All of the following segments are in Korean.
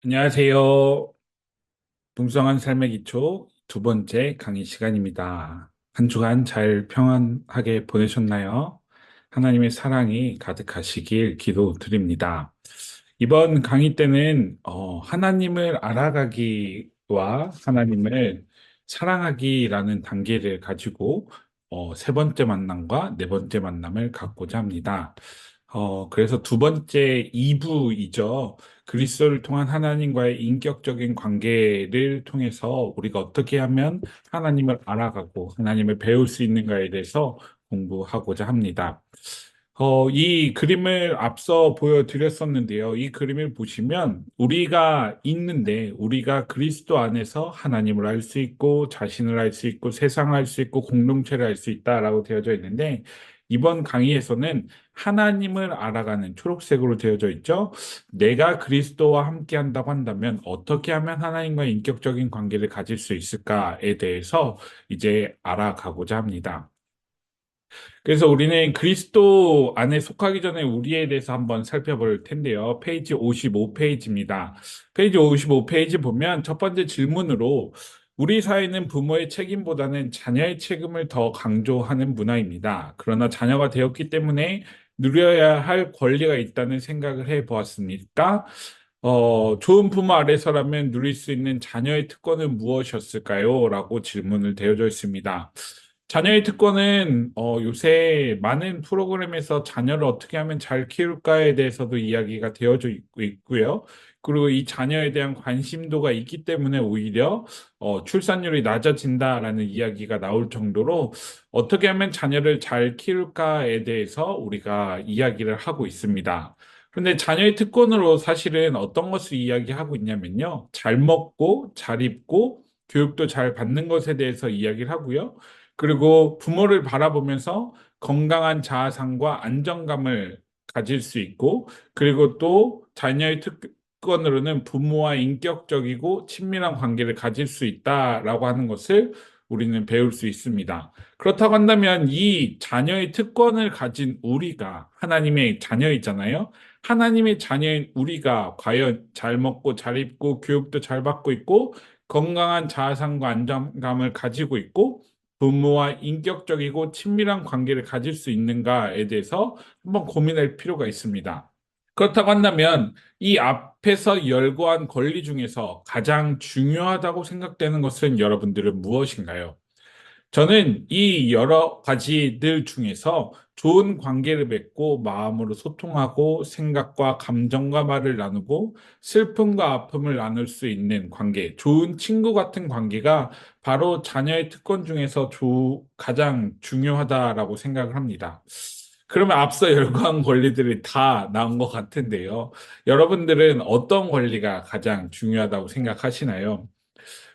안녕하세요. 풍성한 삶의 기초 두 번째 강의 시간입니다. 한 주간 잘 평안하게 보내셨나요? 하나님의 사랑이 가득하시길 기도드립니다. 이번 강의 때는 하나님을 알아가기와 하나님을 사랑하기라는 단계를 가지고 세 번째 만남과 네 번째 만남을 갖고자 합니다. 그래서 두 번째 2부이죠. 그리스도를 통한 하나님과의 인격적인 관계를 통해서 우리가 어떻게 하면 하나님을 알아가고 하나님을 배울 수 있는가에 대해서 공부하고자 합니다. 이 그림을 앞서 보여드렸었는데요. 이 그림을 보시면 우리가 있는데 우리가 그리스도 안에서 하나님을 알 수 있고 자신을 알 수 있고 세상을 알 수 있고 공동체를 알 수 있다라고 되어져 있는데 이번 강의에서는 하나님을 알아가는 초록색으로 되어져 있죠. 내가 그리스도와 함께 한다고 한다면 어떻게 하면 하나님과 인격적인 관계를 가질 수 있을까에 대해서 이제 알아가고자 합니다. 그래서 우리는 그리스도 안에 속하기 전에 우리에 대해서 한번 살펴볼 텐데요. 페이지 55페이지입니다. 페이지 55페이지 보면 첫 번째 질문으로 우리 사회는 부모의 책임보다는 자녀의 책임을 더 강조하는 문화입니다. 그러나 자녀가 되었기 때문에 누려야 할 권리가 있다는 생각을 해 보았습니까? 좋은 부모 아래서라면 누릴 수 있는 자녀의 특권은 무엇이었을까요? 라고 질문을 되어져 있습니다. 자녀의 특권은 요새 많은 프로그램에서 자녀를 어떻게 하면 잘 키울까에 대해서도 이야기가 되어져 있고요. 그리고 이 자녀에 대한 관심도가 있기 때문에 오히려 출산율이 낮아진다라는 이야기가 나올 정도로 어떻게 하면 자녀를 잘 키울까에 대해서 우리가 이야기를 하고 있습니다. 그런데 자녀의 특권으로 사실은 어떤 것을 이야기하고 있냐면요. 잘 먹고, 잘 입고, 교육도 잘 받는 것에 대해서 이야기를 하고요. 그리고 부모를 바라보면서 건강한 자아상과 안정감을 가질 수 있고, 그리고 또 자녀의 특권으로는 부모와 인격적이고 친밀한 관계를 가질 수 있다라고 하는 것을 우리는 배울 수 있습니다. 그렇다고 한다면 이 자녀의 특권을 가진 우리가 하나님의 자녀이잖아요. 하나님의 자녀인 우리가 과연 잘 먹고 잘 입고 교육도 잘 받고 있고 건강한 자아상과 안정감을 가지고 있고 부모와 인격적이고 친밀한 관계를 가질 수 있는가에 대해서 한번 고민할 필요가 있습니다. 그렇다고 한다면 이 앞에서 열거한 권리 중에서 가장 중요하다고 생각되는 것은 여러분들은 무엇인가요? 저는 이 여러 가지들 중에서 좋은 관계를 맺고 마음으로 소통하고 생각과 감정과 말을 나누고 슬픔과 아픔을 나눌 수 있는 관계, 좋은 친구 같은 관계가 바로 자녀의 특권 중에서 가장 중요하다라고 생각을 합니다. 그러면 앞서 열거한 권리들이 다 나온 것 같은데요. 여러분들은 어떤 권리가 가장 중요하다고 생각하시나요?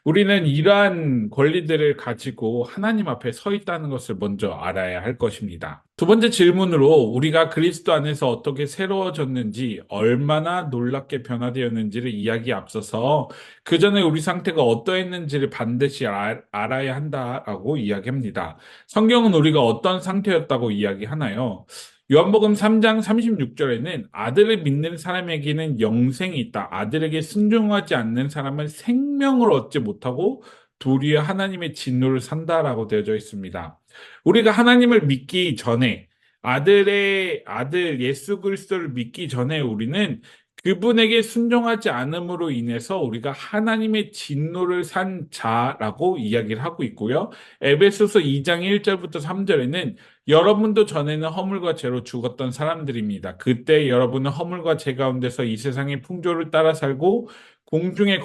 우리는 이러한 권리들을 가지고 하나님 앞에 서 있다는 것을 먼저 알아야 할 것입니다. 두 번째 질문으로 우리가 그리스도 안에서 어떻게 새로워졌는지, 얼마나 놀랍게 변화되었는지를 이야기에 앞서서 그 전에 우리 상태가 어떠했는지를 반드시 알아야 한다라고 이야기합니다. 성경은 우리가 어떤 상태였다고 이야기하나요? 요한복음 3장 36절에는 아들을 믿는 사람에게는 영생이 있다. 아들에게 순종하지 않는 사람은 생명을 얻지 못하고 도리어 하나님의 진노를 산다라고 되어져 있습니다. 우리가 하나님을 믿기 전에 아들의 아들 예수 그리스도를 믿기 전에 우리는 그분에게 순종하지 않음으로 인해서 우리가 하나님의 진노를 산 자라고 이야기를 하고 있고요. 에베소서 2장 1절부터 3절에는 여러분도 전에는 허물과 죄로 죽었던 사람들입니다. 그때 여러분은 허물과 죄 가운데서 이 세상의 풍조를 따라 살고 공중의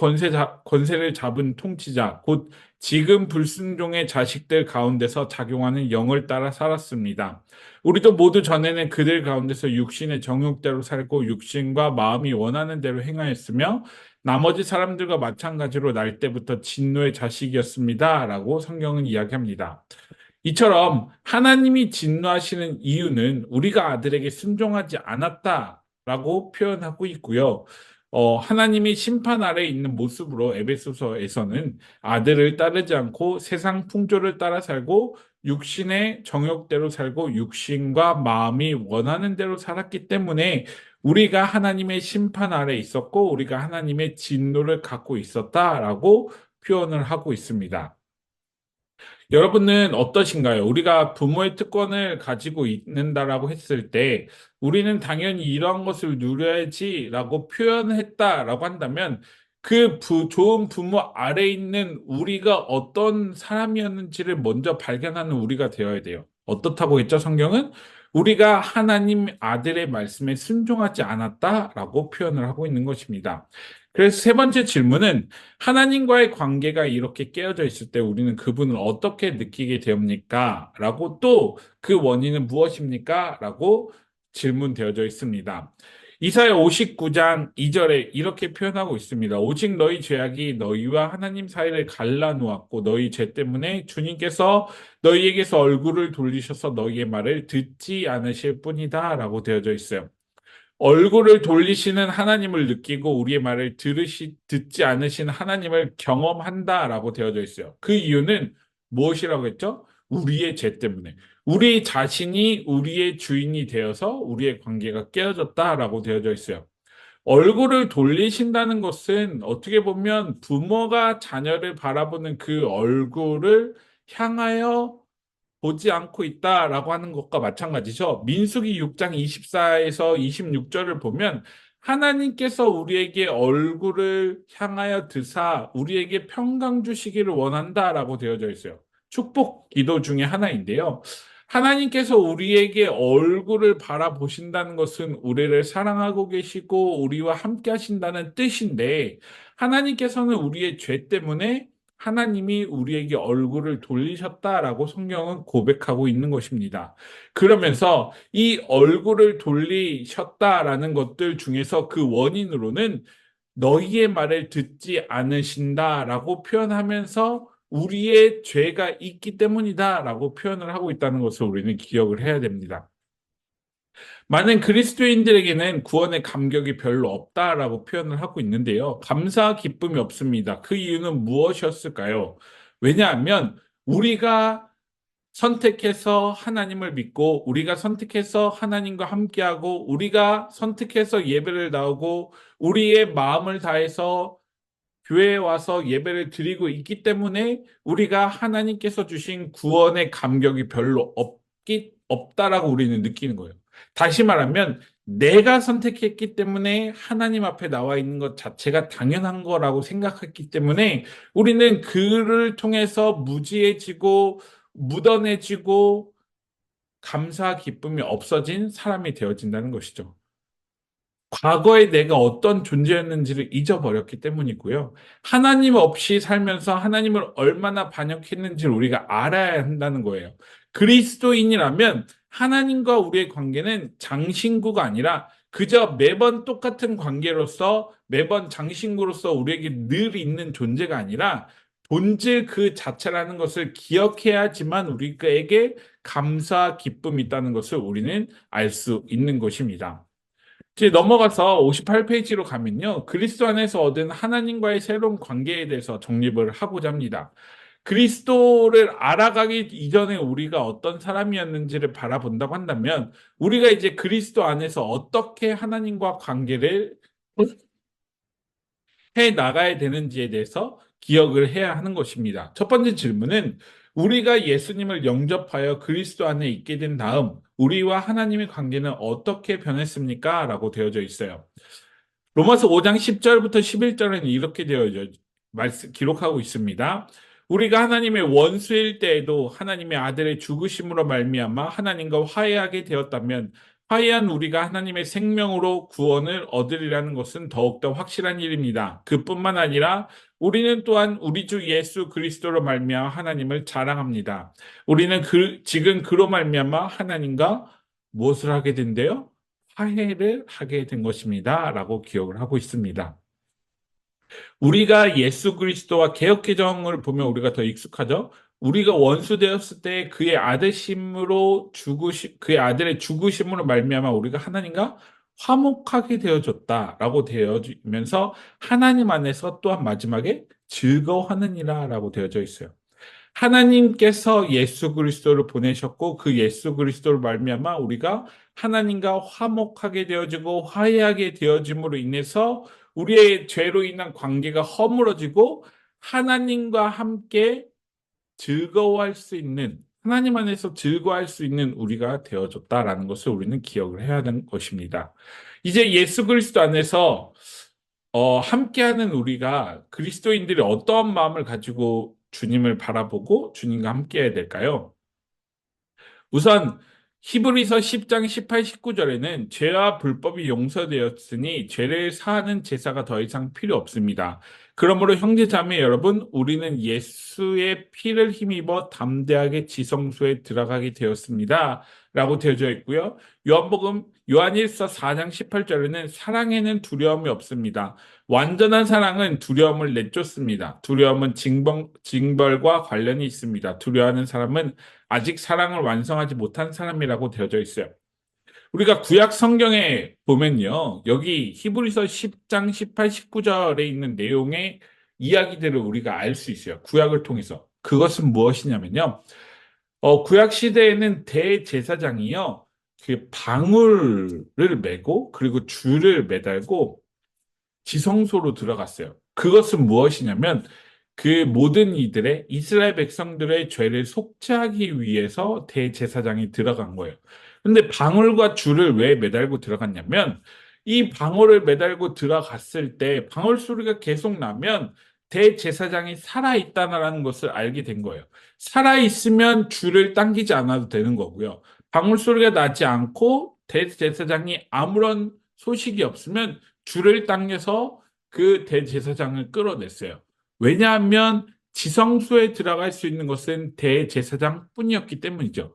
권세를 잡은 통치자, 곧 지금 불순종의 자식들 가운데서 작용하는 영을 따라 살았습니다. 우리도 모두 전에는 그들 가운데서 육신의 정욕대로 살고 육신과 마음이 원하는 대로 행하였으며 나머지 사람들과 마찬가지로 날 때부터 진노의 자식이었습니다. 라고 성경은 이야기합니다. 이처럼 하나님이 진노하시는 이유는 우리가 아들에게 순종하지 않았다라고 표현하고 있고요. 하나님이 심판 아래 있는 모습으로 에베소서에서는 아들을 따르지 않고 세상 풍조를 따라 살고 육신의 정욕대로 살고 육신과 마음이 원하는 대로 살았기 때문에 우리가 하나님의 심판 아래 있었고 우리가 하나님의 진노를 갖고 있었다라고 표현을 하고 있습니다. 여러분은 어떠신가요? 우리가 부모의 특권을 가지고 있는다라고 했을 때 우리는 당연히 이러한 것을 누려야지라고 표현했다라고 한다면 그 좋은 부모 아래 있는 우리가 어떤 사람이었는지를 먼저 발견하는 우리가 되어야 돼요. 어떻다고 했죠? 성경은 우리가 하나님 아들의 말씀에 순종하지 않았다라고 표현을 하고 있는 것입니다. 그래서 세 번째 질문은 하나님과의 관계가 이렇게 깨어져 있을 때 우리는 그분을 어떻게 느끼게 되옵니까? 라고 또 그 원인은 무엇입니까? 라고 질문되어져 있습니다. 이사야 59장 2절에 이렇게 표현하고 있습니다. 오직 너희 죄악이 너희와 하나님 사이를 갈라놓았고 너희 죄 때문에 주님께서 너희에게서 얼굴을 돌리셔서 너희의 말을 듣지 않으실 뿐이다 라고 되어져 있어요. 얼굴을 돌리시는 하나님을 느끼고 우리의 말을 듣지 않으신 하나님을 경험한다라고 되어져 있어요. 그 이유는 무엇이라고 했죠? 우리의 죄 때문에. 우리 자신이 우리의 주인이 되어서 우리의 관계가 깨어졌다라고 되어져 있어요. 얼굴을 돌리신다는 것은 어떻게 보면 부모가 자녀를 바라보는 그 얼굴을 향하여 보지 않고 있다라고 하는 것과 마찬가지죠. 민수기 6장 24에서 26절을 보면 하나님께서 우리에게 얼굴을 향하여 드사 우리에게 평강 주시기를 원한다라고 되어져 있어요. 축복 기도 중에 하나인데요. 하나님께서 우리에게 얼굴을 바라보신다는 것은 우리를 사랑하고 계시고 우리와 함께 하신다는 뜻인데 하나님께서는 우리의 죄 때문에 하나님이 우리에게 얼굴을 돌리셨다라고 성경은 고백하고 있는 것입니다. 그러면서 이 얼굴을 돌리셨다라는 것들 중에서 그 원인으로는 너희의 말을 듣지 않으신다라고 표현하면서 우리의 죄가 있기 때문이다라고 표현을 하고 있다는 것을 우리는 기억을 해야 됩니다. 많은 그리스도인들에게는 구원의 감격이 별로 없다라고 표현을 하고 있는데요. 감사 기쁨이 없습니다. 그 이유는 무엇이었을까요? 왜냐하면 우리가 선택해서 하나님을 믿고 우리가 선택해서 하나님과 함께하고 우리가 선택해서 예배를 나오고 우리의 마음을 다해서 교회에 와서 예배를 드리고 있기 때문에 우리가 하나님께서 주신 구원의 감격이 별로 없다라고 우리는 느끼는 거예요. 다시 말하면 내가 선택했기 때문에 하나님 앞에 나와 있는 것 자체가 당연한 거라고 생각했기 때문에 우리는 그를 통해서 무지해지고 무던해지고 감사 기쁨이 없어진 사람이 되어진다는 것이죠. 과거에 내가 어떤 존재였는지를 잊어버렸기 때문이고요. 하나님 없이 살면서 하나님을 얼마나 반역했는지를 우리가 알아야 한다는 거예요. 그리스도인이라면 하나님과 우리의 관계는 장신구가 아니라 그저 매번 똑같은 관계로서 매번 장신구로서 우리에게 늘 있는 존재가 아니라 본질 그 자체라는 것을 기억해야지만 우리에게 감사, 기쁨이 있다는 것을 우리는 알 수 있는 것입니다. 이제 넘어가서 58페이지로 가면요. 그리스도 안에서 얻은 하나님과의 새로운 관계에 대해서 정립을 하고자 합니다. 그리스도를 알아가기 이전에 우리가 어떤 사람이었는지를 바라본다고 한다면 우리가 이제 그리스도 안에서 어떻게 하나님과 관계를 해 나가야 되는지에 대해서 기억을 해야 하는 것입니다. 첫 번째 질문은 우리가 예수님을 영접하여 그리스도 안에 있게 된 다음 우리와 하나님의 관계는 어떻게 변했습니까? 라고 되어져 있어요. 로마서 5장 10절부터 11절에는 이렇게 기록하고 있습니다. 우리가 하나님의 원수일 때에도 하나님의 아들의 죽으심으로 말미암아 하나님과 화해하게 되었다면 화해한 우리가 하나님의 생명으로 구원을 얻으리라는 것은 더욱더 확실한 일입니다. 그뿐만 아니라 우리는 또한 우리 주 예수 그리스도로 말미암아 하나님을 자랑합니다. 우리는 지금 그로 말미암아 하나님과 무엇을 하게 된대요? 화해를 하게 된 것입니다. 라고 기억을 하고 있습니다. 우리가 예수 그리스도와 개역개정을 보면 우리가 더 익숙하죠. 우리가 원수 되었을 때 그의 아들의 죽으심으로 말미암아 우리가 하나님과 화목하게 되어졌다라고 되어지면서 하나님 안에서 또한 마지막에 즐거워하느니라라고 되어져 있어요. 하나님께서 예수 그리스도를 보내셨고 그 예수 그리스도를 말미암아 우리가 하나님과 화목하게 되어지고 화해하게 되어짐으로 인해서 우리의 죄로 인한 관계가 허물어지고 하나님과 함께 즐거워할 수 있는, 하나님 안에서 즐거워할 수 있는 우리가 되어졌다라는 것을 우리는 기억을 해야 하는 것입니다. 이제 예수 그리스도 안에서 함께하는 우리가 그리스도인들이 어떠한 마음을 가지고 주님을 바라보고 주님과 함께해야 될까요? 우선 히브리서 10장 18, 19절에는 죄와 불법이 용서되었으니 죄를 사하는 제사가 더 이상 필요 없습니다. 그러므로 형제자매 여러분, 우리는 예수의 피를 힘입어 담대하게 지성소에 들어가게 되었습니다. 라고 되어져 있고요. 요한일서 4장 18절에는 사랑에는 두려움이 없습니다. 완전한 사랑은 두려움을 내쫓습니다. 두려움은 징벌과 관련이 있습니다. 두려워하는 사람은 아직 사랑을 완성하지 못한 사람이라고 되어져 있어요. 우리가 구약 성경에 보면요. 여기 히브리서 10장 18, 19절에 있는 내용의 이야기들을 우리가 알 수 있어요. 구약을 통해서. 그것은 무엇이냐면요. 구약 시대에는 대제사장이요. 그 방울을 메고 그리고 줄을 매달고 지성소로 들어갔어요. 그것은 무엇이냐면 그 모든 이들의 이스라엘 백성들의 죄를 속죄하기 위해서 대제사장이 들어간 거예요. 근데 방울과 줄을 왜 매달고 들어갔냐면 이 방울을 매달고 들어갔을 때 방울 소리가 계속 나면 대제사장이 살아있다는 것을 알게 된 거예요. 살아있으면 줄을 당기지 않아도 되는 거고요. 방울 소리가 나지 않고 대제사장이 아무런 소식이 없으면 줄을 당겨서 그 대제사장을 끌어냈어요. 왜냐하면 지성소에 들어갈 수 있는 것은 대제사장뿐이었기 때문이죠.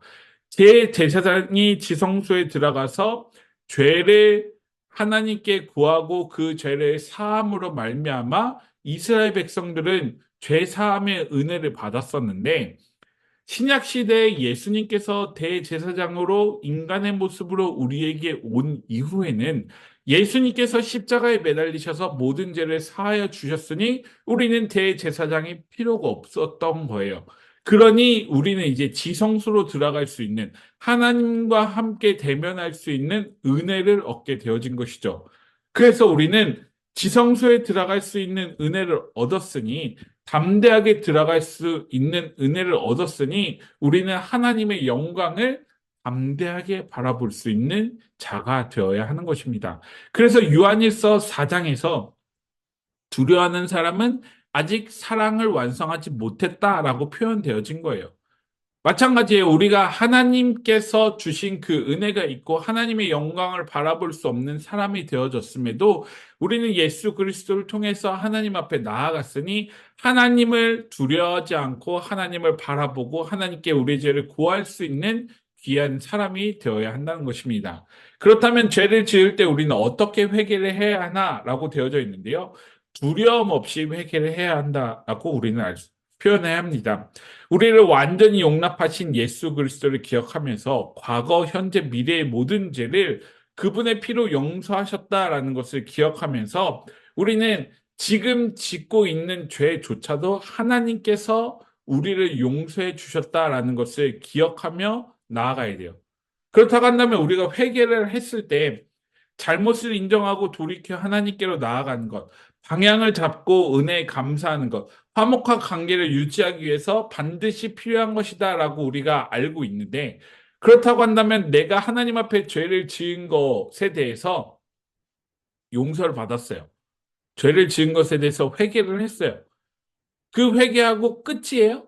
대제사장이 지성소에 들어가서 죄를 하나님께 구하고 그 죄를 사함으로 말미암아 이스라엘 백성들은 죄 사함의 은혜를 받았었는데 신약 시대에 예수님께서 대제사장으로 인간의 모습으로 우리에게 온 이후에는 예수님께서 십자가에 매달리셔서 모든 죄를 사하여 주셨으니 우리는 대제사장이 필요가 없었던 거예요. 그러니 우리는 이제 지성소로 들어갈 수 있는 하나님과 함께 대면할 수 있는 은혜를 얻게 되어진 것이죠. 그래서 우리는 지성소에 들어갈 수 있는 은혜를 얻었으니 담대하게 들어갈 수 있는 은혜를 얻었으니 우리는 하나님의 영광을 담대하게 바라볼 수 있는 자가 되어야 하는 것입니다. 그래서 요한일서 4장에서 두려워하는 사람은 아직 사랑을 완성하지 못했다라고 표현되어진 거예요. 마찬가지예요. 우리가 하나님께서 주신 그 은혜가 있고 하나님의 영광을 바라볼 수 없는 사람이 되어졌음에도 우리는 예수 그리스도를 통해서 하나님 앞에 나아갔으니 하나님을 두려워하지 않고 하나님을 바라보고 하나님께 우리의 죄를 구할 수 있는 귀한 사람이 되어야 한다는 것입니다. 그렇다면 죄를 지을 때 우리는 어떻게 회개를 해야 하나라고 되어져 있는데요. 두려움 없이 회개를 해야 한다라고 우리는 표현해야 합니다. 우리를 완전히 용납하신 예수 그리스도를 기억하면서 과거, 현재, 미래의 모든 죄를 그분의 피로 용서하셨다라는 것을 기억하면서 우리는 지금 짓고 있는 죄조차도 하나님께서 우리를 용서해 주셨다라는 것을 기억하며 나아가야 돼요. 그렇다고 한다면 우리가 회개를 했을 때 잘못을 인정하고 돌이켜 하나님께로 나아가는 것, 방향을 잡고 은혜에 감사하는 것, 화목한 관계를 유지하기 위해서 반드시 필요한 것이다라고 우리가 알고 있는데, 그렇다고 한다면 내가 하나님 앞에 죄를 지은 것에 대해서 용서를 받았어요. 죄를 지은 것에 대해서 회개를 했어요. 그 회개하고 끝이에요?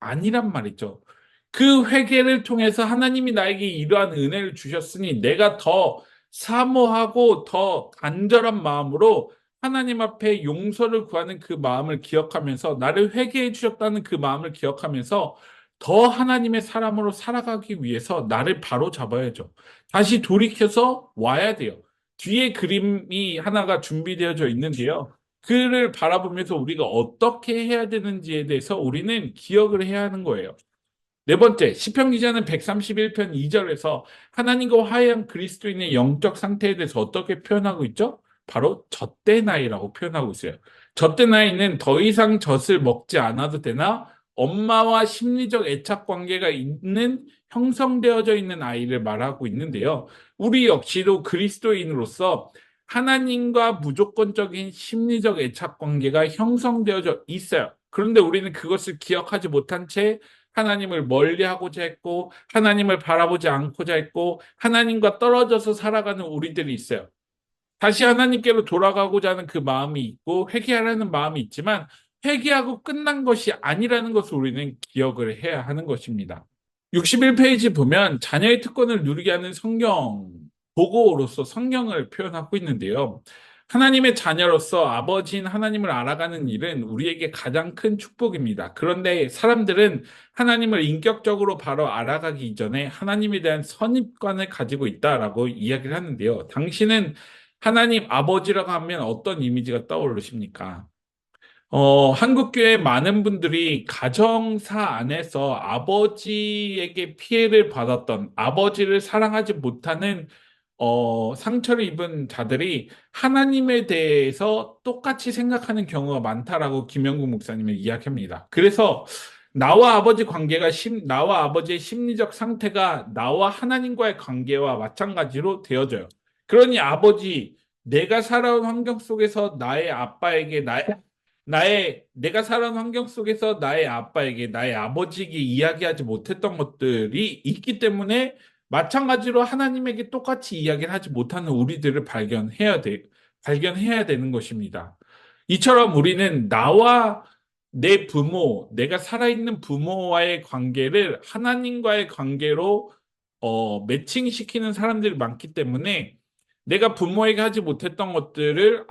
아니란 말이죠. 그 회개를 통해서 하나님이 나에게 이러한 은혜를 주셨으니 내가 더 사모하고 더 간절한 마음으로 하나님 앞에 용서를 구하는 그 마음을 기억하면서 나를 회개해 주셨다는 그 마음을 기억하면서 더 하나님의 사람으로 살아가기 위해서 나를 바로 잡아야죠. 다시 돌이켜서 와야 돼요. 뒤에 그림이 하나가 준비되어져 있는데요. 그를 바라보면서 우리가 어떻게 해야 되는지에 대해서 우리는 기억을 해야 하는 거예요. 네 번째, 시편 기자는 131편 2절에서 하나님과 화해한 그리스도인의 영적 상태에 대해서 어떻게 표현하고 있죠? 바로 젖된 아이라고 표현하고 있어요. 젖된 아이는 더 이상 젖을 먹지 않아도 되나 엄마와 심리적 애착 관계가 있는 형성되어져 있는 아이를 말하고 있는데요. 우리 역시도 그리스도인으로서 하나님과 무조건적인 심리적 애착 관계가 형성되어져 있어요. 그런데 우리는 그것을 기억하지 못한 채 하나님을 멀리하고자 했고 하나님을 바라보지 않고자 했고 하나님과 떨어져서 살아가는 우리들이 있어요. 다시 하나님께로 돌아가고자 하는 그 마음이 있고 회개하려는 마음이 있지만 회개하고 끝난 것이 아니라는 것을 우리는 기억을 해야 하는 것입니다. 61페이지 보면 자녀의 특권을 누리게 하는 성경, 보고로서 성경을 표현하고 있는데요. 하나님의 자녀로서 아버지인 하나님을 알아가는 일은 우리에게 가장 큰 축복입니다. 그런데 사람들은 하나님을 인격적으로 바로 알아가기 이전에 하나님에 대한 선입관을 가지고 있다라고 이야기를 하는데요. 당신은 하나님 아버지라고 하면 어떤 이미지가 떠오르십니까? 한국교회 많은 분들이 가정사 안에서 아버지에게 피해를 받았던, 아버지를 사랑하지 못하는, 상처를 입은 자들이 하나님에 대해서 똑같이 생각하는 경우가 많다라고 김영국 목사님은 이야기합니다. 그래서 나와 아버지의 심리적 상태가 나와 하나님과의 관계와 마찬가지로 되어져요. 그러니 아버지, 내가 살아온 환경 속에서 내가 살아온 환경 속에서 나의 아빠에게, 나의 아버지에게 이야기하지 못했던 것들이 있기 때문에 마찬가지로 하나님에게 똑같이 이야기를 하지 못하는 우리들을 발견해야 되는 것입니다. 이처럼 우리는 나와 내 부모, 내가 살아있는 부모와의 관계를 하나님과의 관계로 매칭시키는 사람들이 많기 때문에 내가 부모에게 하지 못했던 것들을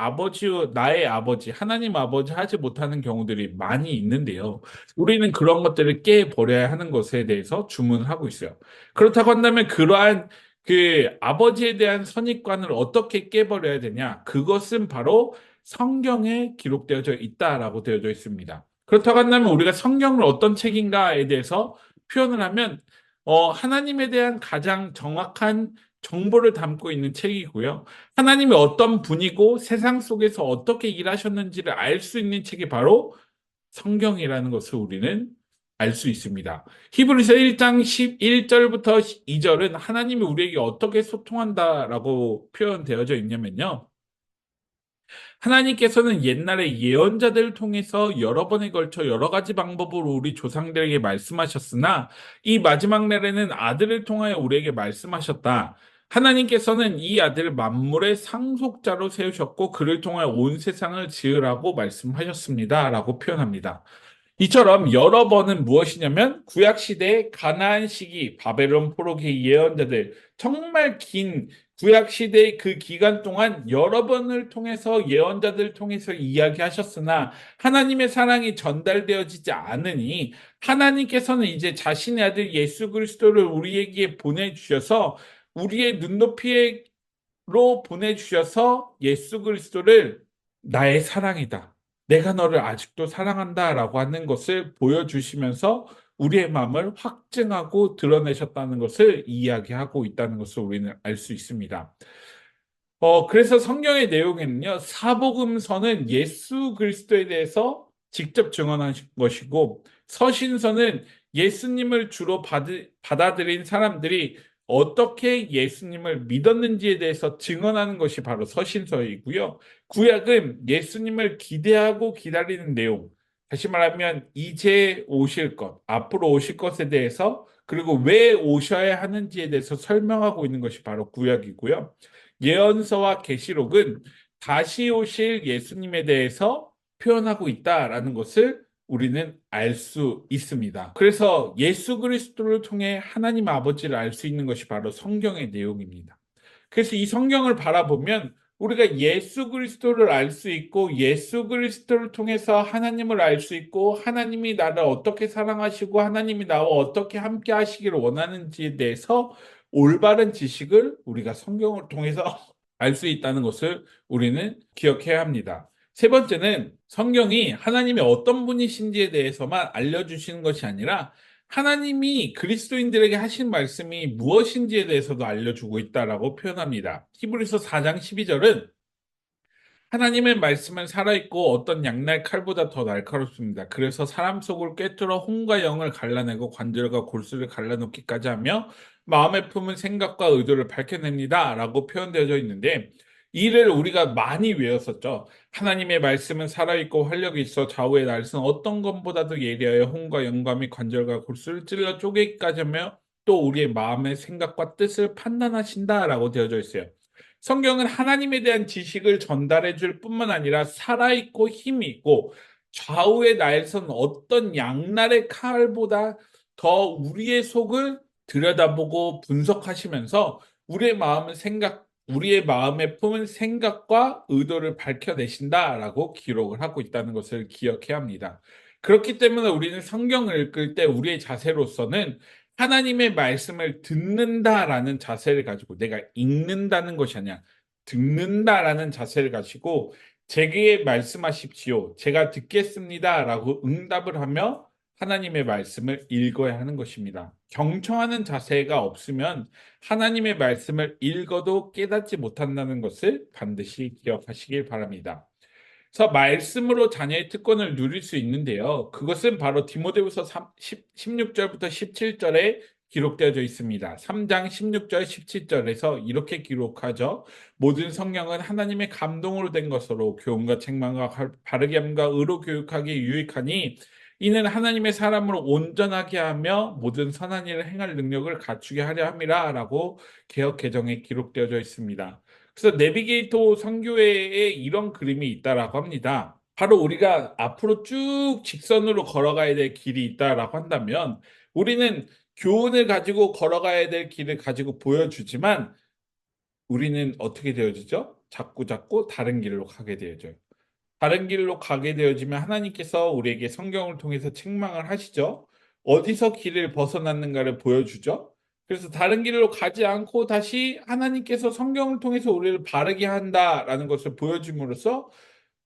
나의 아버지, 하나님 아버지 하지 못하는 경우들이 많이 있는데요. 우리는 그런 것들을 깨버려야 하는 것에 대해서 주문을 하고 있어요. 그렇다고 한다면 그러한 그 아버지에 대한 선입관을 어떻게 깨버려야 되냐? 그것은 바로 성경에 기록되어져 있다라고 되어져 있습니다. 그렇다고 한다면 우리가 성경을 어떤 책인가에 대해서 표현을 하면 하나님에 대한 가장 정확한 정보를 담고 있는 책이고요. 하나님이 어떤 분이고 세상 속에서 어떻게 일하셨는지를 알 수 있는 책이 바로 성경이라는 것을 우리는 알 수 있습니다. 히브리서 1장 11절부터 2절은 하나님이 우리에게 어떻게 소통한다라고 표현되어져 있냐면요. 하나님께서는 옛날에 예언자들을 통해서 여러 번에 걸쳐 여러 가지 방법으로 우리 조상들에게 말씀하셨으나 이 마지막 날에는 아들을 통하여 우리에게 말씀하셨다. 하나님께서는 이 아들을 만물의 상속자로 세우셨고 그를 통하여 온 세상을 지으라고 말씀하셨습니다. 라고 표현합니다. 이처럼 여러 번은 무엇이냐면 구약 시대의 가나안 시기, 바벨론 포로기의 예언자들, 정말 긴 구약 시대의 그 기간 동안 여러 번을 통해서 예언자들을 통해서 이야기하셨으나 하나님의 사랑이 전달되어지지 않으니 하나님께서는 이제 자신의 아들 예수 그리스도를 우리에게 보내주셔서 우리의 눈높이로 보내주셔서 예수 그리스도를 나의 사랑이다. 내가 너를 아직도 사랑한다라고 하는 것을 보여주시면서 우리의 마음을 확증하고 드러내셨다는 것을 이야기하고 있다는 것을 우리는 알 수 있습니다. 그래서 성경의 내용에는요, 사복음서는 예수 그리스도에 대해서 직접 증언한 것이고, 서신서는 예수님을 주로 받아들인 사람들이 어떻게 예수님을 믿었는지에 대해서 증언하는 것이 바로 서신서이고요. 구약은 예수님을 기대하고 기다리는 내용, 다시 말하면 이제 오실 것, 앞으로 오실 것에 대해서 그리고 왜 오셔야 하는지에 대해서 설명하고 있는 것이 바로 구약이고요. 예언서와 계시록은 다시 오실 예수님에 대해서 표현하고 있다라는 것을 우리는 알 수 있습니다. 그래서 예수 그리스도를 통해 하나님 아버지를 알 수 있는 것이 바로 성경의 내용입니다. 그래서 이 성경을 바라보면 우리가 예수 그리스도를 알 수 있고 예수 그리스도를 통해서 하나님을 알 수 있고 하나님이 나를 어떻게 사랑하시고 하나님이 나와 어떻게 함께 하시기를 원하는지에 대해서 올바른 지식을 우리가 성경을 통해서 알 수 있다는 것을 우리는 기억해야 합니다. 세 번째는 성경이 하나님이 어떤 분이신지에 대해서만 알려주시는 것이 아니라 하나님이 그리스도인들에게 하신 말씀이 무엇인지에 대해서도 알려주고 있다라고 표현합니다. 히브리서 4장 12절은 하나님의 말씀은 살아있고 어떤 양날 칼보다 더 날카롭습니다. 그래서 사람 속을 꿰뚫어 혼과 영을 갈라내고 관절과 골수를 갈라놓기까지 하며 마음에 품은 생각과 의도를 밝혀냅니다. 라고 표현되어져 있는데 이를 우리가 많이 외웠었죠. 하나님의 말씀은 살아있고 활력이 있어 좌우의 날선 어떤 것보다도 예리하여 혼과 영과 및 관절과 골수를 찔러 쪼개기까지 하며 또 우리의 마음의 생각과 뜻을 판단하신다라고 되어져 있어요. 성경은 하나님에 대한 지식을 전달해 줄 뿐만 아니라 살아있고 힘이 있고 좌우의 날선 어떤 양날의 칼보다 더 우리의 속을 들여다보고 분석하시면서 우리의 마음에 품은 생각과 의도를 밝혀내신다라고 기록을 하고 있다는 것을 기억해야 합니다. 그렇기 때문에 우리는 성경을 읽을 때 우리의 자세로서는 하나님의 말씀을 듣는다라는 자세를 가지고 내가 읽는다는 것이 아니라 듣는다라는 자세를 가지고 제게 말씀하십시오. 제가 듣겠습니다라고 응답을 하며 하나님의 말씀을 읽어야 하는 것입니다. 경청하는 자세가 없으면 하나님의 말씀을 읽어도 깨닫지 못한다는 것을 반드시 기억하시길 바랍니다. 그래서 말씀으로 자녀의 특권을 누릴 수 있는데요. 그것은 바로 디모데후서 16절부터 17절에 기록되어져 있습니다. 3장 16절 17절에서 이렇게 기록하죠. 모든 성령은 하나님의 감동으로 된 것으로 교훈과 책망과 바르게 함과 의로 교육하기에 유익하니 이는 하나님의 사람으로 온전하게 하며 모든 선한 일을 행할 능력을 갖추게 하려 함이라 라고 개역 개정에 기록되어져 있습니다. 그래서 내비게이터 선교회에 이런 그림이 있다라고 합니다. 바로 우리가 앞으로 쭉 직선으로 걸어가야 될 길이 있다라고 한다면 우리는 교훈을 가지고 걸어가야 될 길을 가지고 보여주지만 우리는 어떻게 되어지죠? 자꾸자꾸 다른 길로 가게 되어져요. 다른 길로 가게 되어지면 하나님께서 우리에게 성경을 통해서 책망을 하시죠. 어디서 길을 벗어났는가를 보여주죠. 그래서 다른 길로 가지 않고 다시 하나님께서 성경을 통해서 우리를 바르게 한다라는 것을 보여줌으로써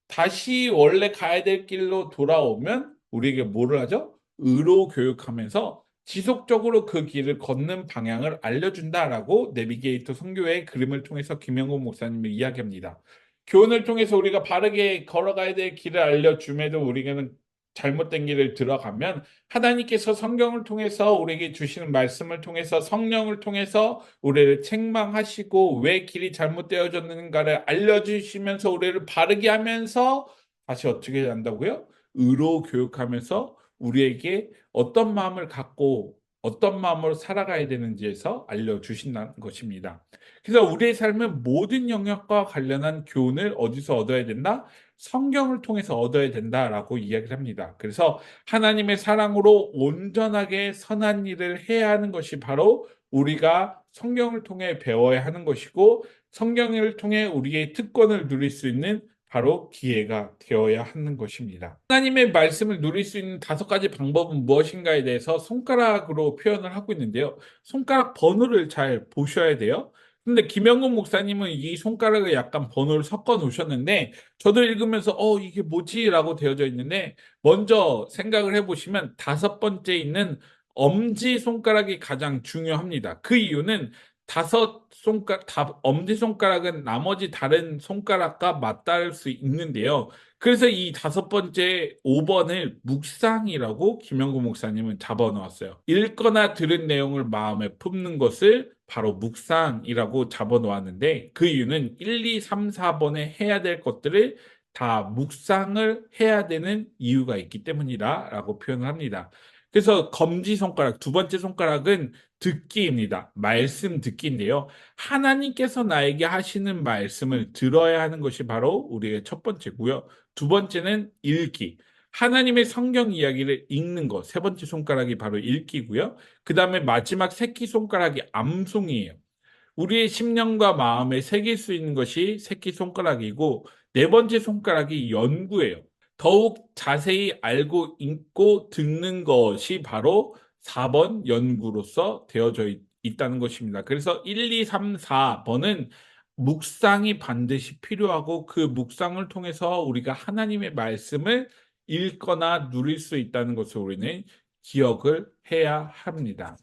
다시 원래 가야 될 길로 돌아오면 우리에게 뭐를 하죠? 의로 교육하면서 지속적으로 그 길을 걷는 방향을 알려준다라고 내비게이터 선교회의 그림을 통해서 김영곤 목사님이 이야기합니다. 교훈을 통해서 우리가 바르게 걸어가야 될 길을 알려줌에도 우리는 잘못된 길을 들어가면 하나님께서 성경을 통해서 우리에게 주시는 말씀을 통해서 성령을 통해서 우리를 책망하시고 왜 길이 잘못되어졌는가를 알려주시면서 우리를 바르게 하면서 다시 어떻게 한다고요? 의로 교육하면서 우리에게 어떤 마음을 갖고 어떤 마음으로 살아가야 되는지에서 알려주신다는 것입니다. 그래서 우리의 삶의 모든 영역과 관련한 교훈을 어디서 얻어야 된다? 성경을 통해서 얻어야 된다라고 이야기를 합니다. 그래서 하나님의 사랑으로 온전하게 선한 일을 해야 하는 것이 바로 우리가 성경을 통해 배워야 하는 것이고 성경을 통해 우리의 특권을 누릴 수 있는 바로 기회가 되어야 하는 것입니다. 하나님의 말씀을 누릴 수 있는 5가지 방법은 무엇인가에 대해서 손가락으로 표현을 하고 있는데요. 손가락 번호를 잘 보셔야 돼요. 근데 김영곤 목사님은 이 손가락을 약간 번호를 섞어 놓으셨는데 저도 읽으면서 이게 뭐지라고 되어져 있는데 먼저 생각을 해보시면 5번째 있는 엄지 손가락이 가장 중요합니다. 그 이유는 엄지 손가락은 나머지 다른 손가락과 맞닿을 수 있는데요. 그래서 이 5번째 5번을 묵상이라고 김영구 목사님은 잡아놓았어요. 읽거나 들은 내용을 마음에 품는 것을 바로 묵상이라고 잡아놓았는데 그 이유는 1, 2, 3, 4번에 해야 될 것들을 다 묵상을 해야 되는 이유가 있기 때문이라고 표현을 합니다. 그래서 검지손가락, 2번째 손가락은 듣기입니다. 말씀 듣기인데요. 하나님께서 나에게 하시는 말씀을 들어야 하는 것이 바로 우리의 첫 번째고요. 2번째는 읽기. 하나님의 성경 이야기를 읽는 것. 3번째 손가락이 바로 읽기고요. 그 다음에 마지막 새끼손가락이 암송이에요. 우리의 심령과 마음에 새길 수 있는 것이 새끼손가락이고 4번째 손가락이 연구예요. 더욱 자세히 알고 읽고 듣는 것이 바로 4번 연구로서 되어져 있다는 것입니다. 그래서 1, 2, 3, 4번은 묵상이 반드시 필요하고 그 묵상을 통해서 우리가 하나님의 말씀을 읽거나 누릴 수 있다는 것을 우리는 기억을 해야 합니다.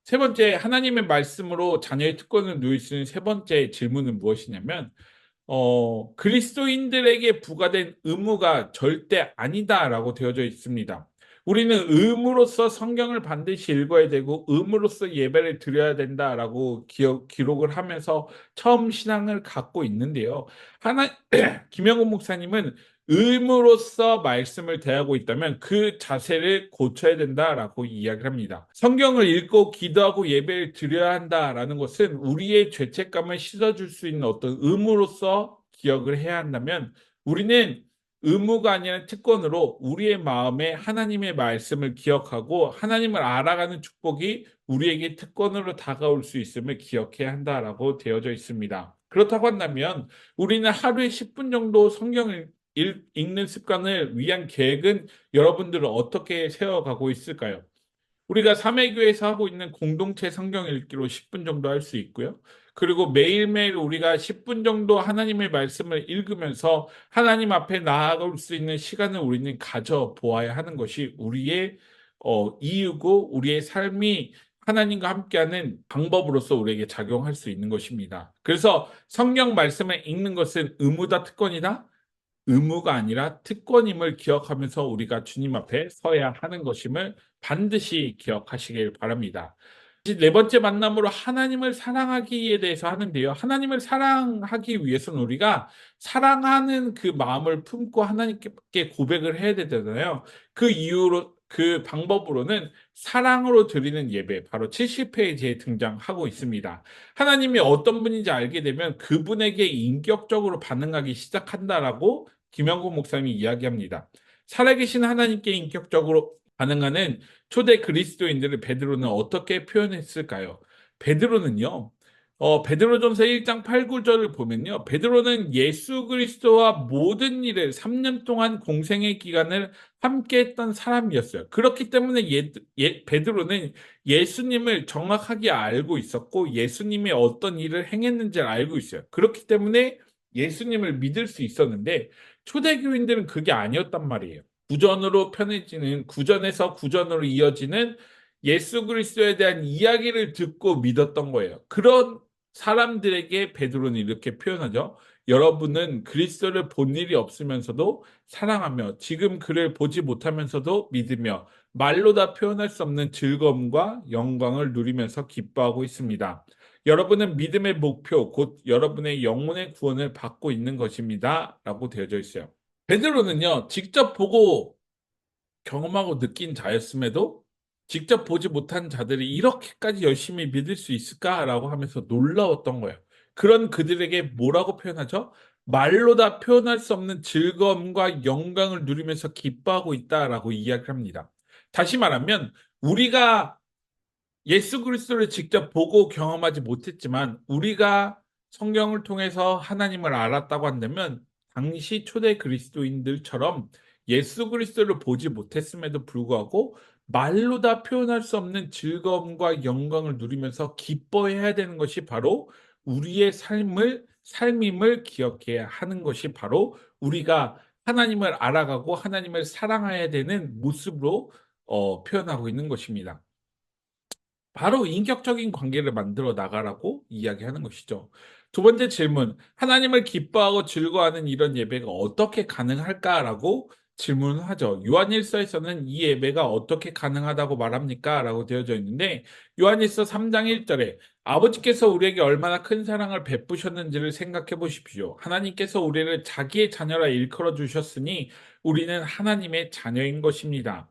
3번째, 하나님의 말씀으로 자녀의 특권을 누릴 수 있는 3번째 질문은 무엇이냐면 그리스도인들에게 부과된 의무가 절대 아니다라고 되어져 있습니다. 우리는 의무로서 성경을 반드시 읽어야 되고 의무로서 예배를 드려야 된다라고 기록을 하면서 처음 신앙을 갖고 있는데요. 김영훈 목사님은 의무로서 말씀을 대하고 있다면 그 자세를 고쳐야 된다라고 이야기를 합니다. 성경을 읽고 기도하고 예배를 드려야 한다라는 것은 우리의 죄책감을 씻어줄 수 있는 어떤 의무로서 기억을 해야 한다면 우리는 의무가 아니라 특권으로 우리의 마음에 하나님의 말씀을 기억하고 하나님을 알아가는 축복이 우리에게 특권으로 다가올 수 있음을 기억해야 한다라고 되어져 있습니다. 그렇다고 한다면 우리는 하루에 10분 정도 성경을 읽는 습관을 위한 계획은 여러분들은 어떻게 세워가고 있을까요? 우리가 삼회교회에서 하고 있는 공동체 성경 읽기로 10분 정도 할 수 있고요. 그리고 매일매일 우리가 10분 정도 하나님의 말씀을 읽으면서 하나님 앞에 나아갈 수 있는 시간을 우리는 가져보아야 하는 것이 우리의 이유고 우리의 삶이 하나님과 함께하는 방법으로서 우리에게 작용할 수 있는 것입니다. 그래서 성경 말씀을 읽는 것은 의무다, 특권이다? 의무가 아니라 특권임을 기억하면서 우리가 주님 앞에 서야 하는 것임을 반드시 기억하시길 바랍니다. 이제 네 번째 만남으로 하나님을 사랑하기에 대해서 하는데요. 하나님을 사랑하기 위해서는 우리가 사랑하는 그 마음을 품고 하나님께 고백을 해야 되잖아요. 그 이유로, 그 방법으로는 사랑으로 드리는 예배, 바로 70페이지에 등장하고 있습니다. 하나님이 어떤 분인지 알게 되면 그분에게 인격적으로 반응하기 시작한다라고 김영구 목사님이 이야기합니다. 살아계신 하나님께 인격적으로 반응하는 초대 그리스도인들을 베드로는 어떻게 표현했을까요? 베드로는요, 베드로전서 1장 8, 9절을 보면요. 베드로는 예수 그리스도와 모든 일을 3년 동안 공생의 기간을 함께 했던 사람이었어요. 그렇기 때문에 베드로는 예수님을 정확하게 알고 있었고 예수님이 어떤 일을 행했는지를 알고 있어요. 그렇기 때문에 예수님을 믿을 수 있었는데 초대교인들은 그게 아니었단 말이에요. 구전으로 편해지는 구전에서 구전으로 이어지는 예수 그리스도에 대한 이야기를 듣고 믿었던 거예요. 그런 사람들에게 베드로는 이렇게 표현하죠. 여러분은 그리스도를 본 일이 없으면서도 사랑하며 지금 그를 보지 못하면서도 믿으며 말로 다 표현할 수 없는 즐거움과 영광을 누리면서 기뻐하고 있습니다. 여러분은 믿음의 목표, 곧 여러분의 영혼의 구원을 받고 있는 것입니다. 라고 되어져 있어요. 베드로는요, 직접 보고 경험하고 느낀 자였음에도 직접 보지 못한 자들이 이렇게까지 열심히 믿을 수 있을까라고 하면서 놀라웠던 거예요. 그런 그들에게 뭐라고 표현하죠? 말로 다 표현할 수 없는 즐거움과 영광을 누리면서 기뻐하고 있다라고 이야기를 합니다. 다시 말하면 우리가 예수 그리스도를 직접 보고 경험하지 못했지만 우리가 성경을 통해서 하나님을 알았다고 한다면 당시 초대 그리스도인들처럼 예수 그리스도를 보지 못했음에도 불구하고 말로 다 표현할 수 없는 즐거움과 영광을 누리면서 기뻐해야 되는 것이 바로 우리의 삶임을 기억해야 하는 것이 바로 우리가 하나님을 알아가고 하나님을 사랑해야 되는 모습으로 표현하고 있는 것입니다. 바로 인격적인 관계를 만들어 나가라고 이야기하는 것이죠. 두 번째 질문, 하나님을 기뻐하고 즐거워하는 이런 예배가 어떻게 가능할까라고 질문을 하죠. 요한일서에서는 이 예배가 어떻게 가능하다고 말합니까? 라고 되어져 있는데 요한일서 3장 1절에 아버지께서 우리에게 얼마나 큰 사랑을 베푸셨는지를 생각해 보십시오. 하나님께서 우리를 자기의 자녀라 일컬어 주셨으니 우리는 하나님의 자녀인 것입니다.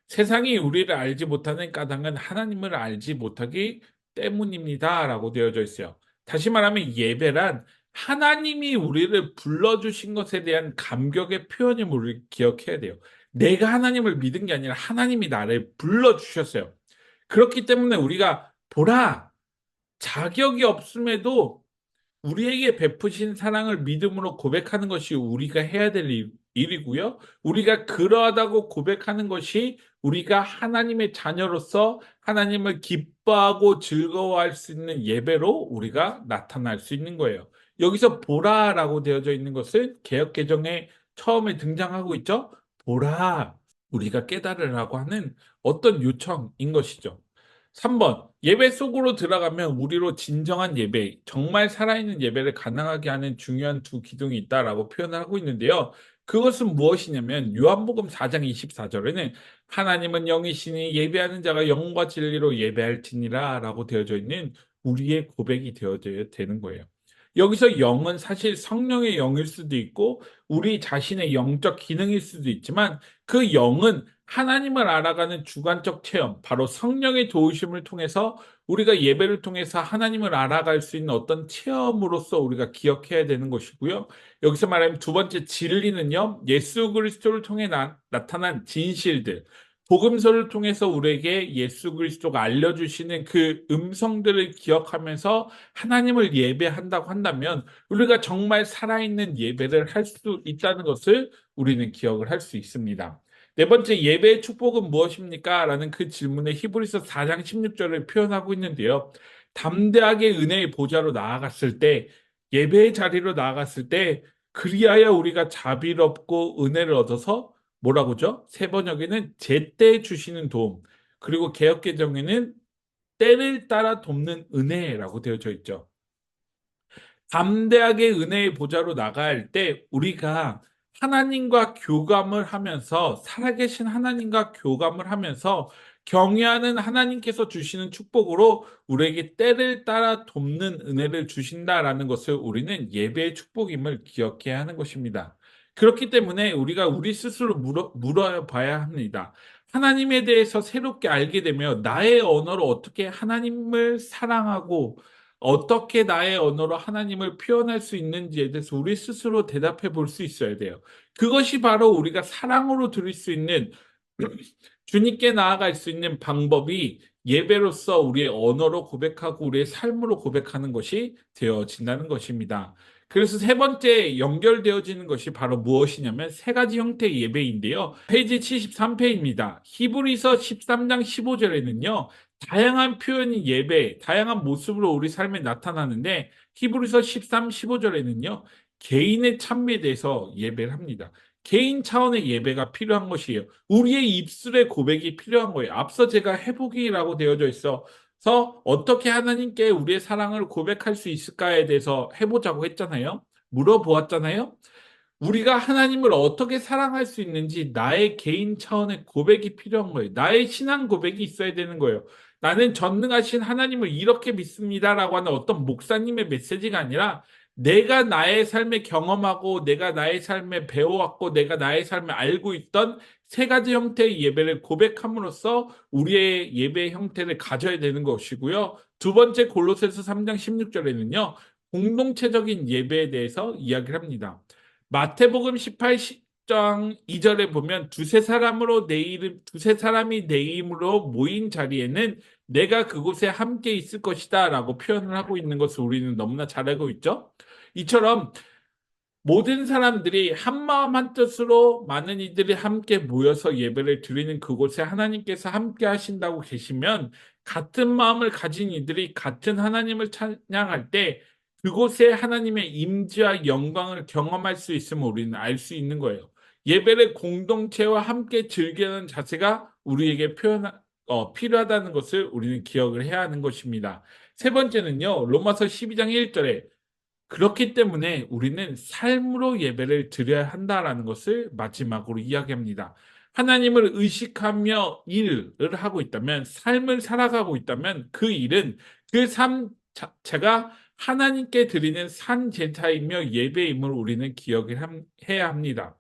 세상이 우리를 알지 못하는 까닭은 하나님을 알지 못하기 때문입니다라고 되어져 있어요. 다시 말하면 예배란 하나님이 우리를 불러주신 것에 대한 감격의 표현임을 우리 기억해야 돼요. 내가 하나님을 믿은 게 아니라 하나님이 나를 불러주셨어요. 그렇기 때문에 우리가 보라, 자격이 없음에도 우리에게 베푸신 사랑을 믿음으로 고백하는 것이 우리가 해야 될 일이고요. 우리가 그러하다고 고백하는 것이 우리가 하나님의 자녀로서 하나님을 기뻐하고 즐거워할 수 있는 예배로 우리가 나타날 수 있는 거예요. 여기서 보라라고 되어져 있는 것은 개역개정에 처음에 등장하고 있죠. 보라, 우리가 깨달으라고 하는 어떤 요청인 것이죠. 3번, 예배 속으로 들어가면 우리로 진정한 예배, 정말 살아있는 예배를 가능하게 하는 중요한 두 기둥이 있다라고 표현을 하고 있는데요. 그것은 무엇이냐면 요한복음 4장 24절에는 하나님은 영이시니 예배하는 자가 영과 진리로 예배할지니라 라고 되어져 있는 우리의 고백이 되어져야 되는 거예요. 여기서 영은 사실 성령의 영일 수도 있고 우리 자신의 영적 기능일 수도 있지만 그 영은 하나님을 알아가는 주관적 체험, 바로 성령의 도우심을 통해서 우리가 예배를 통해서 하나님을 알아갈 수 있는 어떤 체험으로서 우리가 기억해야 되는 것이고요. 여기서 말하면 두 번째 진리는요, 예수 그리스도를 통해 나타난 진실들, 복음서를 통해서 우리에게 예수 그리스도가 알려주시는 그 음성들을 기억하면서 하나님을 예배한다고 한다면 우리가 정말 살아있는 예배를 할 수 있다는 것을 우리는 기억을 할 수 있습니다. 네 번째, 예배의 축복은 무엇입니까? 라는 그 질문에 히브리서 4장 16절을 표현하고 있는데요. 담대하게 은혜의 보좌로 나아갔을 때, 예배의 자리로 나아갔을 때, 그리하여 우리가 자비롭고 은혜를 얻어서 뭐라고죠? 세 번역에는 제때 주시는 도움, 그리고 개역개정에는 때를 따라 돕는 은혜라고 되어져 있죠. 담대하게 은혜의 보좌로 나갈 때 우리가 하나님과 교감을 하면서 살아계신 하나님과 교감을 하면서 경외하는 하나님께서 주시는 축복으로 우리에게 때를 따라 돕는 은혜를 주신다라는 것을 우리는 예배의 축복임을 기억해야 하는 것입니다. 그렇기 때문에 우리가 우리 스스로 물어봐야 합니다. 하나님에 대해서 새롭게 알게 되며 나의 언어로 어떻게 하나님을 사랑하고 어떻게 나의 언어로 하나님을 표현할 수 있는지에 대해서 우리 스스로 대답해 볼 수 있어야 돼요. 그것이 바로 우리가 사랑으로 드릴 수 있는 주님께 나아갈 수 있는 방법이 예배로서 우리의 언어로 고백하고 우리의 삶으로 고백하는 것이 되어진다는 것입니다. 그래서 세 번째 연결되어지는 것이 바로 무엇이냐면 세 가지 형태의 예배인데요. 페이지 73페이지입니다. 히브리서 13장 15절에는요. 다양한 표현이 예배, 다양한 모습으로 우리 삶에 나타나는데 히브리서 13, 15절에는요. 개인의 참여에 대해서 예배를 합니다. 개인 차원의 예배가 필요한 것이에요. 우리의 입술의 고백이 필요한 거예요. 앞서 제가 회복이라고 되어져 있어서 어떻게 하나님께 우리의 사랑을 고백할 수 있을까에 대해서 해보자고 했잖아요. 물어보았잖아요. 우리가 하나님을 어떻게 사랑할 수 있는지 나의 개인 차원의 고백이 필요한 거예요. 나의 신앙 고백이 있어야 되는 거예요. 나는 전능하신 하나님을 이렇게 믿습니다라고 하는 어떤 목사님의 메시지가 아니라 내가 나의 삶에 경험하고 내가 나의 삶에 배워왔고 내가 나의 삶에 알고 있던 세 가지 형태의 예배를 고백함으로써 우리의 예배의 형태를 가져야 되는 것이고요. 두 번째 골로새서 3장 16절에는요. 공동체적인 예배에 대해서 이야기를 합니다. 마태복음 18장 2절에 보면 두세 사람이 내 이름으로 모인 자리에는 내가 그곳에 함께 있을 것이다 라고 표현을 하고 있는 것을 우리는 너무나 잘 알고 있죠. 이처럼 모든 사람들이 한마음 한뜻으로 많은 이들이 함께 모여서 예배를 드리는 그곳에 하나님께서 함께 하신다고 계시면 같은 마음을 가진 이들이 같은 하나님을 찬양할 때 그곳에 하나님의 임재와 영광을 경험할 수 있음을 우리는 알 수 있는 거예요. 예배를 공동체와 함께 즐기는 자세가 우리에게 필요하다는 것을 우리는 기억을 해야 하는 것입니다. 세 번째는요, 로마서 12장 1절에 그렇기 때문에 우리는 삶으로 예배를 드려야 한다라는 것을 마지막으로 이야기합니다. 하나님을 의식하며 일을 하고 있다면, 삶을 살아가고 있다면 그 일은 그 삶 자체가 하나님께 드리는 산 제사이며 예배임을 우리는 해야 합니다.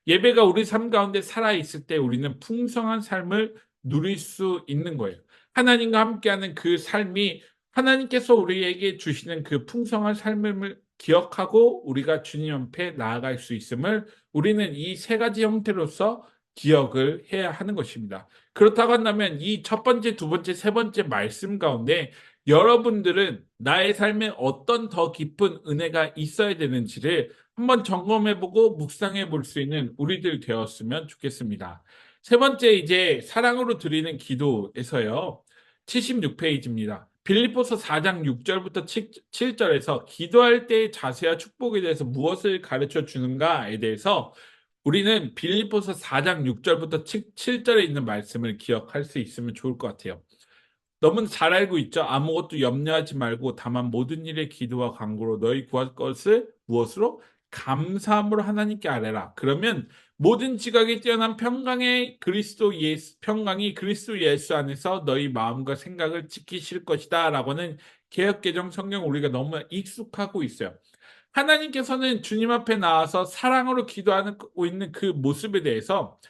예배가 우리 삶 가운데 살아있을 때 우리는 풍성한 삶을 누릴 수 있는 거예요. 하나님과 함께하는 그 삶이 하나님께서 우리에게 주시는 그 풍성한 삶을 기억하고 우리가 주님 앞에 나아갈 수 있음을 우리는 이 세 가지 형태로서 기억을 해야 하는 것입니다. 그렇다고 한다면 이 첫 번째, 두 번째, 세 번째 말씀 가운데 여러분들은 나의 삶에 어떤 더 깊은 은혜가 있어야 되는지를 한번 점검해보고 묵상해 볼 수 있는 우리들 되었으면 좋겠습니다. 세 번째, 이제 사랑으로 드리는 기도에서요. 76페이지입니다. 빌립보서 4장 6절부터 7절에서 기도할 때의 자세와 축복에 대해서 무엇을 가르쳐 주는가에 대해서 우리는 빌립보서 4장 6절부터 7절에 있는 말씀을 기억할 수 있으면 좋을 것 같아요. 너무 잘 알고 있죠. 아무것도 염려하지 말고 다만 모든 일에 기도와 간구로 너희 구할 것을 무엇으로? 감사함으로 하나님께 아뢰라. 그러면 모든 지각에 뛰어난 평강이 그리스도 예수 안에서 너희 마음과 생각을 지키실 것이다라고는 개역개정 성경 우리가 너무 익숙하고 있어요. 하나님께서는 주님 앞에 나와서 사랑으로 기도하고 있는 그 모습에 대해서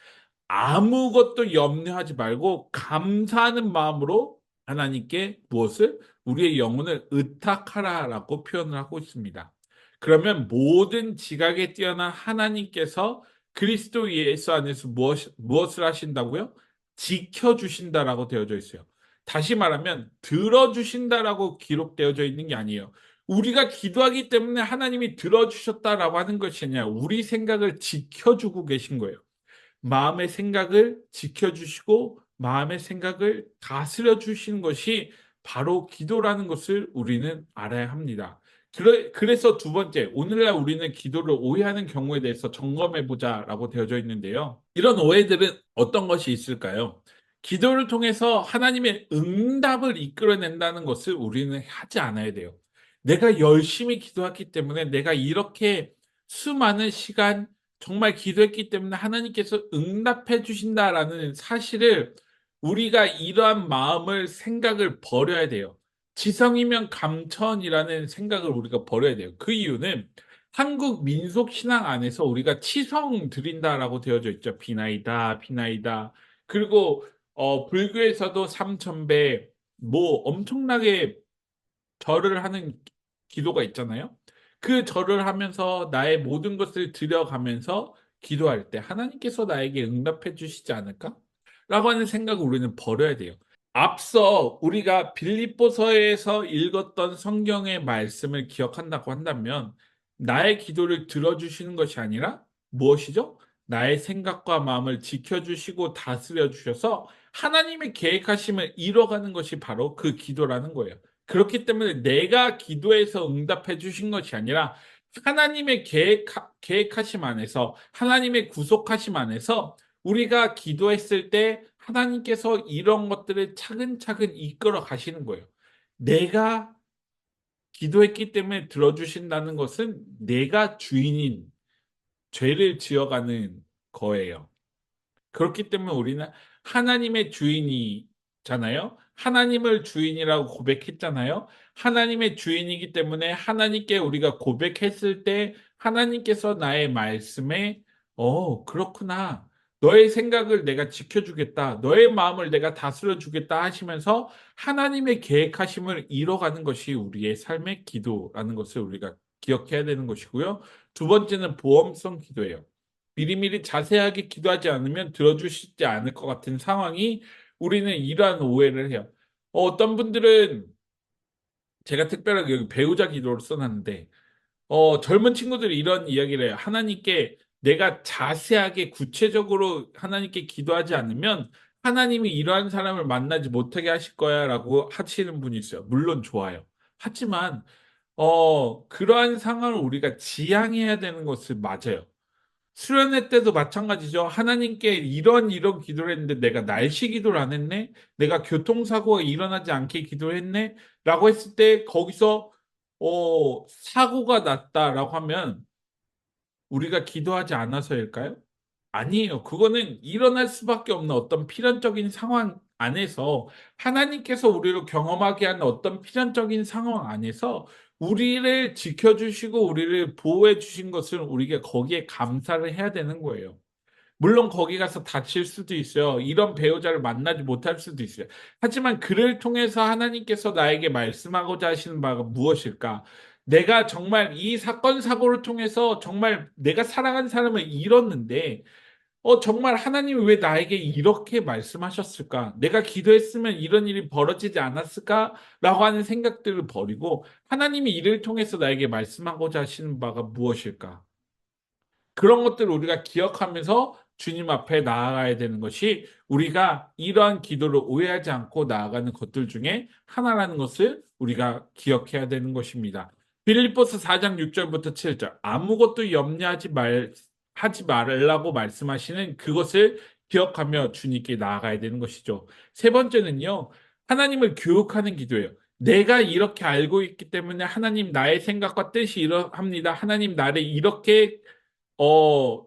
아무것도 염려하지 말고 감사하는 마음으로 하나님께 무엇을? 우리의 영혼을 의탁하라라고 표현을 하고 있습니다. 그러면 모든 지각에 뛰어난 하나님께서 그리스도 예수 안에서 무엇을 하신다고요? 지켜주신다라고 되어져 있어요. 다시 말하면 들어주신다라고 기록되어져 있는 게 아니에요. 우리가 기도하기 때문에 하나님이 들어주셨다라고 하는 것이 아니라 우리 생각을 지켜주고 계신 거예요. 마음의 생각을 지켜주시고 마음의 생각을 다스려 주시는 것이 바로 기도라는 것을 우리는 알아야 합니다. 그래서 두 번째, 오늘날 우리는 기도를 오해하는 경우에 대해서 점검해 보자라고 되어져 있는데요. 이런 오해들은 어떤 것이 있을까요? 기도를 통해서 하나님의 응답을 이끌어낸다는 것을 우리는 하지 않아야 돼요. 내가 열심히 기도했기 때문에 내가 이렇게 수많은 시간 정말 기도했기 때문에 하나님께서 응답해 주신다라는 사실을 우리가 이러한 마음을 생각을 버려야 돼요. 지성이면 감천이라는 생각을 우리가 버려야 돼요. 그 이유는 한국 민속 신앙 안에서 우리가 치성 드린다라고 되어져 있죠. 비나이다, 비나이다. 그리고 불교에서도 삼천배 뭐 엄청나게 절을 하는 기도가 있잖아요. 그 절을 하면서 나의 모든 것을 드려가면서 기도할 때 '하나님께서 나에게 응답해 주시지 않을까?' 라고 하는 생각을 우리는 버려야 돼요. 앞서 우리가 빌립보서에서 읽었던 성경의 말씀을 기억한다고 한다면 나의 기도를 들어주시는 것이 아니라 무엇이죠? 나의 생각과 마음을 지켜주시고 다스려 주셔서 하나님의 계획하심을 이뤄가는 것이 바로 그 기도라는 거예요. 그렇기 때문에 내가 기도해서 응답해 주신 것이 아니라 하나님의 계획하심 안에서 하나님의 구속하심 안에서 우리가 기도했을 때 하나님께서 이런 것들을 차근차근 이끌어 가시는 거예요. 내가 기도했기 때문에 들어주신다는 것은 내가 주인인 죄를 지어가는 거예요. 그렇기 때문에 우리는 하나님의 주인이잖아요. 하나님을 주인이라고 고백했잖아요. 하나님의 주인이기 때문에 하나님께 우리가 고백했을 때 하나님께서 나의 말씀에 그렇구나. 너의 생각을 내가 지켜주겠다. 너의 마음을 내가 다스려 주겠다 하시면서 하나님의 계획하심을 이뤄가는 것이 우리의 삶의 기도라는 것을 우리가 기억해야 되는 것이고요. 두 번째는 보험성 기도예요. 미리미리 자세하게 기도하지 않으면 들어주시지 않을 것 같은 상황이 우리는 이러한 오해를 해요. 어떤 분들은 제가 특별하게 여기 배우자 기도를 써 놨는데 젊은 친구들이 이런 이야기를 해요. 하나님께 내가 자세하게 구체적으로 하나님께 기도하지 않으면 하나님이 이러한 사람을 만나지 못하게 하실 거야라고 하시는 분이 있어요. 물론 좋아요. 하지만 그러한 상황을 우리가 지향해야 되는 것은 맞아요. 수련회 때도 마찬가지죠. 하나님께 이런 기도를 했는데 '내가 날씨 기도를 안 했네. 내가 교통사고가 일어나지 않게 기도를 했네.' 라고 했을 때 거기서 사고가 났다라고 하면 우리가 기도하지 않아서일까요? 아니에요. 그거는 일어날 수밖에 없는 어떤 필연적인 상황 안에서 하나님께서 우리를 경험하게 하는 어떤 필연적인 상황 안에서 우리를 지켜 주시고 우리를 보호해 주신 것을 우리가 거기에 감사를 해야 되는 거예요. 물론 거기 가서 다칠 수도 있어요. 이런 배우자를 만나지 못할 수도 있어요. 하지만 그를 통해서 하나님께서 나에게 말씀하고자 하시는 바가 무엇일까? 내가 정말 이 사건 사고를 통해서 정말 내가 사랑하는 사람을 잃었는데 정말 하나님이 왜 나에게 이렇게 말씀하셨을까? 내가 기도했으면 이런 일이 벌어지지 않았을까?'라고 하는 생각들을 버리고 '하나님이 이를 통해서 나에게 말씀하고자 하시는 바가 무엇일까?' 그런 것들을 우리가 기억하면서 주님 앞에 나아가야 되는 것이 우리가 이러한 기도를 오해하지 않고 나아가는 것들 중에 하나라는 것을 우리가 기억해야 되는 것입니다. 빌립보서 4장 6 절부터 7절 아무것도 하지 말라고 말씀하시는 그것을 기억하며 주님께 나아가야 되는 것이죠. 세 번째는요. 하나님을 교육하는 기도예요. 내가 이렇게 알고 있기 때문에 하나님 나의 생각과 뜻이 이러합니다. 하나님 나를 이렇게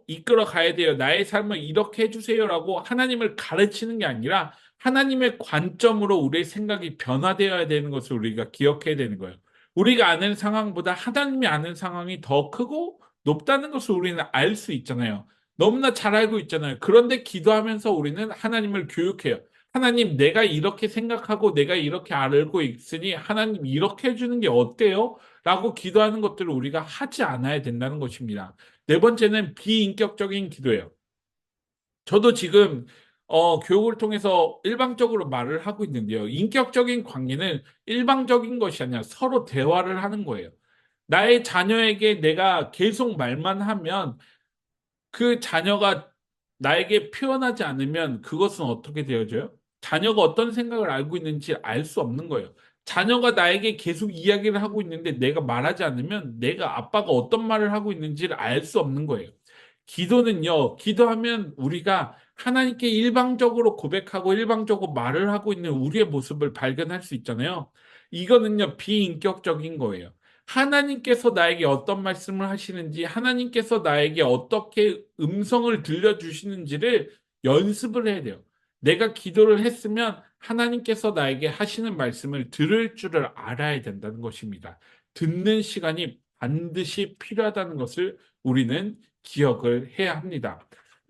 이끌어 가야 돼요. 나의 삶을 이렇게 해 주세요라고 하나님을 가르치는 게 아니라 하나님의 관점으로 우리의 생각이 변화되어야 되는 것을 우리가 기억해야 되는 거예요. 우리가 아는 상황보다 하나님이 아는 상황이 더 크고 높다는 것을 우리는 알 수 있잖아요. 너무나 잘 알고 있잖아요. 그런데 기도하면서 우리는 하나님을 교육해요. 하나님, 내가 이렇게 생각하고 내가 이렇게 알고 있으니 하나님 이렇게 해 주는 게 어때요? 라고 기도하는 것들을 우리가 하지 않아야 된다는 것입니다. 네 번째는 비인격적인 기도예요. 저도 지금 교육을 통해서 일방적으로 말을 하고 있는데요. 인격적인 관계는 일방적인 것이 아니라 서로 대화를 하는 거예요. 나의 자녀에게 내가 계속 말만 하면 그 자녀가 나에게 표현하지 않으면 그것은 어떻게 되어져요? 자녀가 어떤 생각을 알고 있는지 알 수 없는 거예요. 자녀가 나에게 계속 이야기를 하고 있는데 내가 말하지 않으면 내가 아빠가 어떤 말을 하고 있는지를 알 수 없는 거예요. 기도는요, 기도하면 우리가 하나님께 일방적으로 고백하고 일방적으로 말을 하고 있는 우리의 모습을 발견할 수 있잖아요. 이거는요, 비인격적인 거예요. 하나님께서 나에게 어떤 말씀을 하시는지, 하나님께서 나에게 어떻게 음성을 들려주시는지를 연습을 해야 돼요. 내가 기도를 했으면 하나님께서 나에게 하시는 말씀을 들을 줄을 알아야 된다는 것입니다. 듣는 시간이 반드시 필요하다는 것을 우리는 기억을 해야 합니다.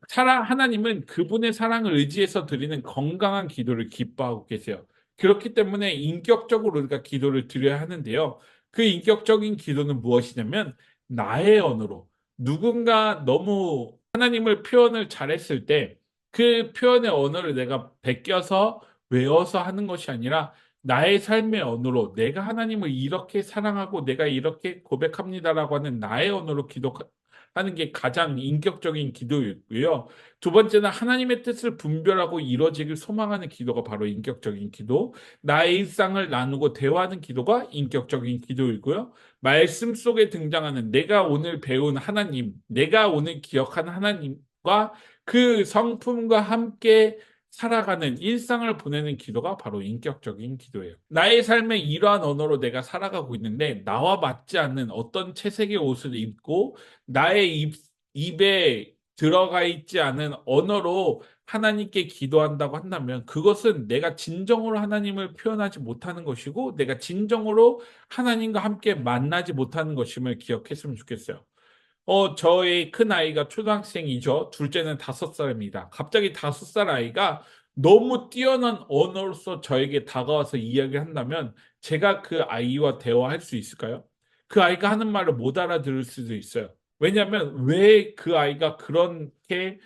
하나님은 그분의 사랑을 의지해서 드리는 건강한 기도를 기뻐하고 계세요. 그렇기 때문에 인격적으로 우리가 기도를 드려야 하는데요. 그 인격적인 기도는 무엇이냐면 나의 언어로 누군가 너무 하나님을 표현을 잘했을 때 그 표현의 언어를 내가 베껴서 외워서 하는 것이 아니라 나의 삶의 언어로 내가 하나님을 이렇게 사랑하고 내가 이렇게 고백합니다라고 하는 나의 언어로 기도하는 게 가장 인격적인 기도이고요. 두 번째는 하나님의 뜻을 분별하고 이루어지길 소망하는 기도가 바로 인격적인 기도. 나의 일상을 나누고 대화하는 기도가 인격적인 기도이고요. 말씀 속에 등장하는 내가 오늘 배운 하나님, 내가 오늘 기억한 하나님과 그 성품과 함께 살아가는 일상을 보내는 기도가 바로 인격적인 기도예요. 나의 삶의 이러한 언어로 내가 살아가고 있는데 나와 맞지 않는 어떤 채색의 옷을 입고 나의 입에 들어가 있지 않은 언어로 하나님께 기도한다고 한다면 그것은 내가 진정으로 하나님을 표현하지 못하는 것이고 내가 진정으로 하나님과 함께 만나지 못하는 것임을 기억했으면 좋겠어요. 저희 큰아이가 초등학생이죠. 둘째는 5살입니다. 갑자기 5살 아이가 너무 뛰어난 언어로서 저에게 다가와서 이야기를 한다면 제가 그 아이와 대화할 수 있을까요? 그 아이가 하는 말을 못 알아들을 수도 있어요. 왜냐하면 '왜 그 아이가 그렇게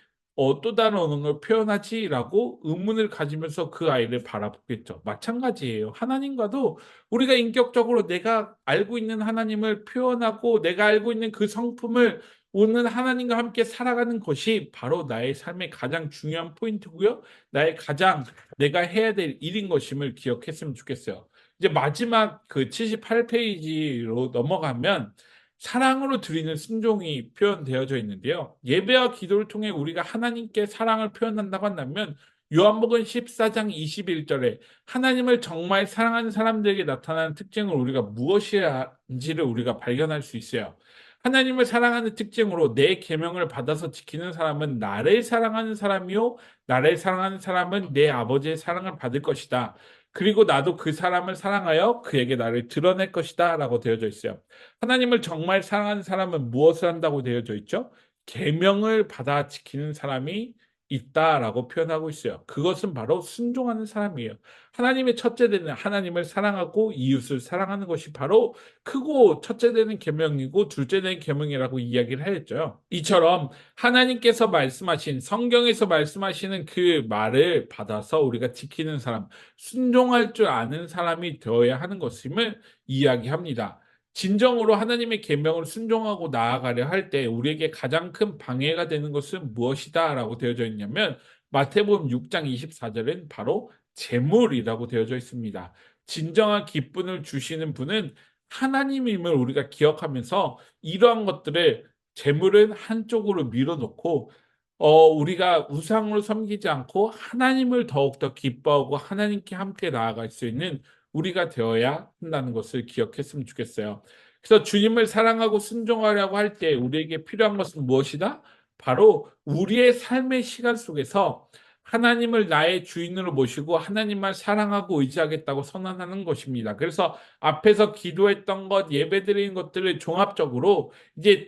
또 다른 언어로 표현하지?'라고 의문을 가지면서 그 아이를 바라보겠죠. 마찬가지예요. 하나님과도 우리가 인격적으로 내가 알고 있는 하나님을 표현하고 내가 알고 있는 그 성품을 오는 하나님과 함께 살아가는 것이 바로 나의 삶의 가장 중요한 포인트고요. 나의 가장 내가 해야 될 일인 것임을 기억했으면 좋겠어요. 이제 마지막 그 78 페이지로 넘어가면 사랑으로 드리는 순종이 표현되어져 있는데요. 예배와 기도를 통해 우리가 하나님께 사랑을 표현한다고 한다면 요한복음 14장 21절에 하나님을 정말 사랑하는 사람들에게 나타나는 특징을 우리가 무엇인지를 우리가 발견할 수 있어요. 하나님을 사랑하는 특징으로 내 계명을 받아서 지키는 사람은 나를 사랑하는 사람이요 나를 사랑하는 사람은 내 아버지의 사랑을 받을 것이다. 그리고 나도 그 사람을 사랑하여 그에게 나를 드러낼 것이다라고 되어져 있어요. 하나님을 정말 사랑하는 사람은 무엇을 한다고 되어져 있죠? 계명을 받아 지키는 사람이 있다라고 표현하고 있어요. 그것은 바로 순종하는 사람이에요. 하나님의 첫째 되는 하나님을 사랑하고 이웃을 사랑하는 것이 바로 크고 첫째 되는 계명이고 둘째 되는 계명이라고 이야기를 했죠. 이처럼 하나님께서 말씀하신 성경에서 말씀하시는 그 말을 받아서 우리가 지키는 사람, 순종할 줄 아는 사람이 되어야 하는 것임을 이야기합니다. 진정으로 하나님의 계명을 순종하고 나아가려 할 때 우리에게 가장 큰 방해가 되는 것은 무엇이다라고 되어져 있냐면 마태복음 6장 24절은 바로 재물이라고 되어져 있습니다. 진정한 기쁨을 주시는 분은 하나님임을 우리가 기억하면서 이러한 것들을 재물은 한쪽으로 밀어놓고 우리가 우상으로 섬기지 않고 하나님을 더욱더 기뻐하고 하나님께 함께 나아갈 수 있는 우리가 되어야 한다는 것을 기억했으면 좋겠어요. 그래서 주님을 사랑하고 순종하려고 할 때 우리에게 필요한 것은 무엇이다? 바로 우리의 삶의 시간 속에서 하나님을 나의 주인으로 모시고 하나님만 사랑하고 의지하겠다고 선언하는 것입니다. 그래서 앞에서 기도했던 것, 예배드리는 것들을 종합적으로 이제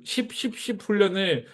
10, 10 훈련을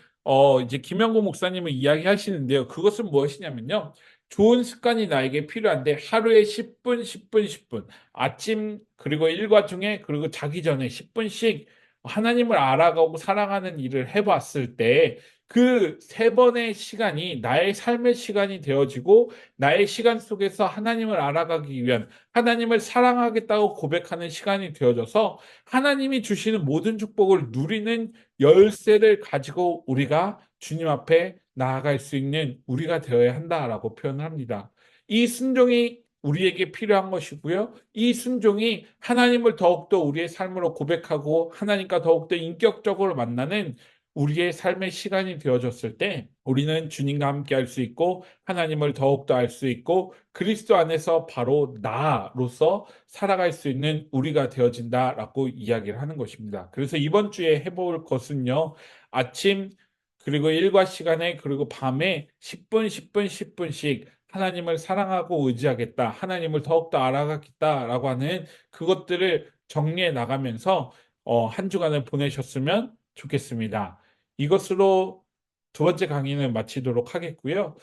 이제 김영구 목사님은 이야기하시는데요. 그것은 무엇이냐면요. 좋은 습관이 나에게 필요한데 하루에 10분, 10분, 10분 아침 그리고 일과 중에 그리고 자기 전에 10분씩 하나님을 알아가고 사랑하는 일을 해 봤을 때 그 세 번의 시간이 나의 삶의 시간이 되어지고 나의 시간 속에서 하나님을 알아가기 위한 하나님을 사랑하겠다고 고백하는 시간이 되어져서 하나님이 주시는 모든 축복을 누리는 열쇠를 가지고 우리가 주님 앞에 나아갈 수 있는 우리가 되어야 한다라고 표현을 합니다. 이 순종이 우리에게 필요한 것이고요. 이 순종이 하나님을 더욱더 우리의 삶으로 고백하고 하나님과 더욱더 인격적으로 만나는 우리의 삶의 시간이 되어졌을 때 우리는 주님과 함께 할 수 있고 하나님을 더욱더 알 수 있고 그리스도 안에서 바로 나로서 살아갈 수 있는 우리가 되어진다라고 이야기를 하는 것입니다. 그래서 이번 주에 해볼 것은요. 아침 그리고 일과 시간에 그리고 밤에 10분, 10분, 10분씩 하나님을 사랑하고 의지하겠다. 하나님을 더욱더 알아가겠다라고 하는 그것들을 정리해 나가면서 한 주간을 보내셨으면 좋겠습니다. 이것으로 두 번째 강의는 마치도록 하겠고요.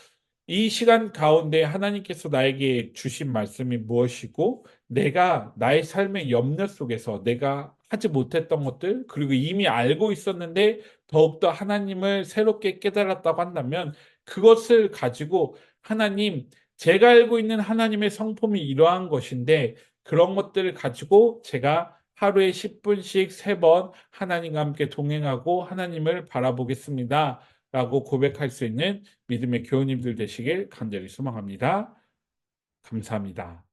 이 시간 가운데 하나님께서 나에게 주신 말씀이 무엇이고 내가 나의 삶의 염려 속에서 내가 하지 못했던 것들 그리고 이미 알고 있었는데 더욱더 하나님을 새롭게 깨달았다고 한다면 그것을 가지고 하나님 제가 알고 있는 하나님의 성품이 이러한 것인데 그런 것들을 가지고 제가 하루에 10분씩 3번 하나님과 함께 동행하고 하나님을 바라보겠습니다. 라고 고백할 수 있는 믿음의 교우님들 되시길 간절히 소망합니다. 감사합니다.